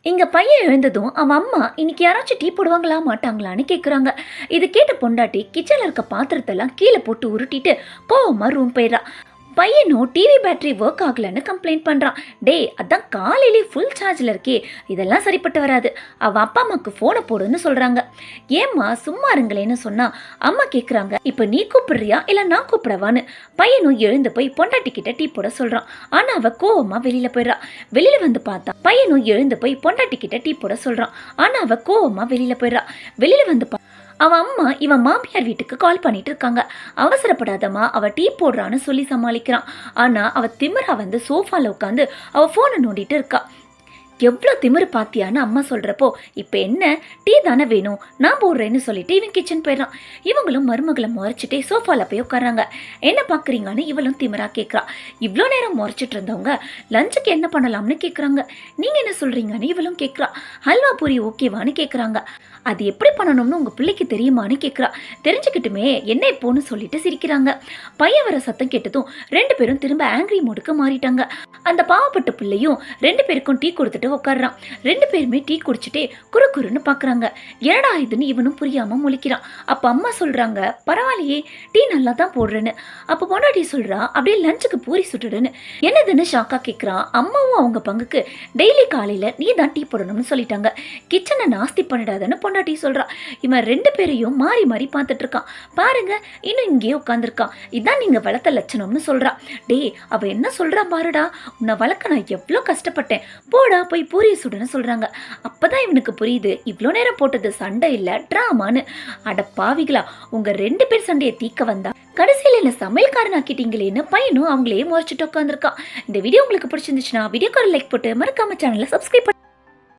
எங்க பையன் எழுந்ததும் அவன் அம்மா இன்னைக்கு யாராச்சும் டீ போடுவாங்களா மாட்டாங்களான்னு கேட்குறாங்க. இது கேட்ட பொண்டாட்டி கிச்சனில் இருக்க பாத்திரத்தெல்லாம் கீழே போட்டு உருட்டிட்டு கோவமா ரூம் போயிடுறா. பையனும் டிவி பேட்டரி ஒர்க் ஆகலன்னு கம்ப்ளைண்ட் பண்ணுறான். டே அதான் காலையிலே ஃபுல் சார்ஜில் இருக்கே, இதெல்லாம் சரிப்பட்டு வராது. அவள் அப்பா அம்மாவுக்கு ஃபோனை போடுன்னு சொல்கிறாங்க. ஏம்மா சும்மா இருங்களேன்னு சொன்னால் அம்மா கேட்குறாங்க, இப்போ நீ கூப்பிடுறியா இல்லை நான் கூப்பிடவான்னு. பையனும் எழுந்து போய் பொண்டாட்டிக்கிட்ட டீ போட சொல்கிறான். ஆனால் அவள் கோவமாக வெளியில் போயிடுறா. வெளியில் வந்து பார்த்தா பையனும் எழுந்து போய் பொண்டாட்டிக்கிட்ட டீ போட சொல்கிறான். ஆனால் அவள் கோவமாக வெளியில் போயிடுறா. வெளியில் வந்து அவன் அம்மா இவன் மாமியார் வீட்டுக்கு கால் பண்ணிட்டு இருக்காங்க. அவசரப்படாதம்மா, அவ டீ போடுறான்னு சொல்லி சமாளிக்கிறான். ஆனா அவ திமிரா வந்து சோஃபால உட்காந்து அவ போனை நோண்டிட்டு இருக்கா. எவ்வளோ திமிரு பாத்தியான்னு அம்மா சொல்கிறப்போ, இப்போ என்ன டீ தானே வேணும் நான் போடுறேன்னு சொல்லிட்டு இவன் கிச்சன் போயிடறான். இவங்களும் மருமகளை முறைச்சிட்டே சோஃபாவில் போய் உட்காராங்க. என்ன பார்க்குறீங்கன்னு இவளும் திமிரா கேட்குறா. இவ்வளோ நேரம் முறைச்சிட்டு இருந்தவங்க லஞ்சுக்கு என்ன பண்ணலாம்னு கேட்குறாங்க. நீங்கள் என்ன சொல்கிறீங்கன்னு இவளும் கேட்குறா. ஹல்வா பூரி ஓகேவான்னு கேட்குறாங்க. அது எப்படி பண்ணணும்னு உங்கள் பிள்ளைக்கு தெரியுமான்னு கேட்குறா. தெரிஞ்சுக்கிட்டுமே என்ன இப்போன்னு சொல்லிட்டு சிரிக்கிறாங்க. பையன் வர சத்தம் கேட்டதும் ரெண்டு பேரும் திரும்ப ஆங்கிரி மோடுக்கு மாறிட்டாங்க. அந்த பாவப்பட்ட பிள்ளையும் ரெண்டு பேருக்கும் டீ கொடுத்துட்டு உட்காடுறான். ரெண்டு பேருமே டீ குடிச்சிட்டே குறுன்னு பார்க்குறாங்க. என்னடா இதுன்னு இவனும் புரியாமல் முழிக்கிறான். அப்போ அம்மா சொல்கிறாங்க, பரவாயில்லையே டீ நல்லா தான் போடுறேன்னு. அப்போ பொண்டாட்டி சொல்கிறா, அப்படியே லஞ்சுக்கு பூரி சுட்டுடுன்னு. என்னதுன்னு ஷாக்கா கேட்குறான். அம்மாவும் அவங்க பங்குக்கு டெய்லி காலையில் நீ தான் டீ போடணும்னு சொல்லிட்டாங்க, கிச்சனை நாஸ்தி பண்ணிடாதன்னு பொண்டாட்டி சொல்கிறா. இவன் ரெண்டு பேரையும் மாறி மாறி பார்த்துட்டு இருக்கான். பாருங்க இன்னும் இங்கேயே உட்காந்துருக்கான். இதான் நீங்கள் வளர்த்த லட்சணம்னு சொல்கிறா. டே அவ என்ன சொல்கிறா பாருடா, உன்னை வளர்க்க நான் எவ்வளோ கஷ்டப்பட்டேன், போடா போய் பூரி சுடுன்னு சொல்கிறாங்க. அப்போதான் இவனுக்கு புரியுது இவ்வளோ நேரம் போட்டது சண்டை இல்லை ட்ராமான்னு. அட பாவிகளா, உங்கள் ரெண்டு பேர் சண்டையை தீக்க வந்தா கடைசியில் என்ன சமையல்காரன் ஆக்கிட்டீங்களேன்னு பையனும் அவங்களே முறைச்சிட்டு உட்காந்துருக்கான். இந்த வீடியோ உங்களுக்கு பிடிச்சிருந்துச்சுன்னா வீடியோக்கு ஒரு லைக் போட்டு மறக்காம சேனலை சப்ஸ்கிரைப் பண்ணி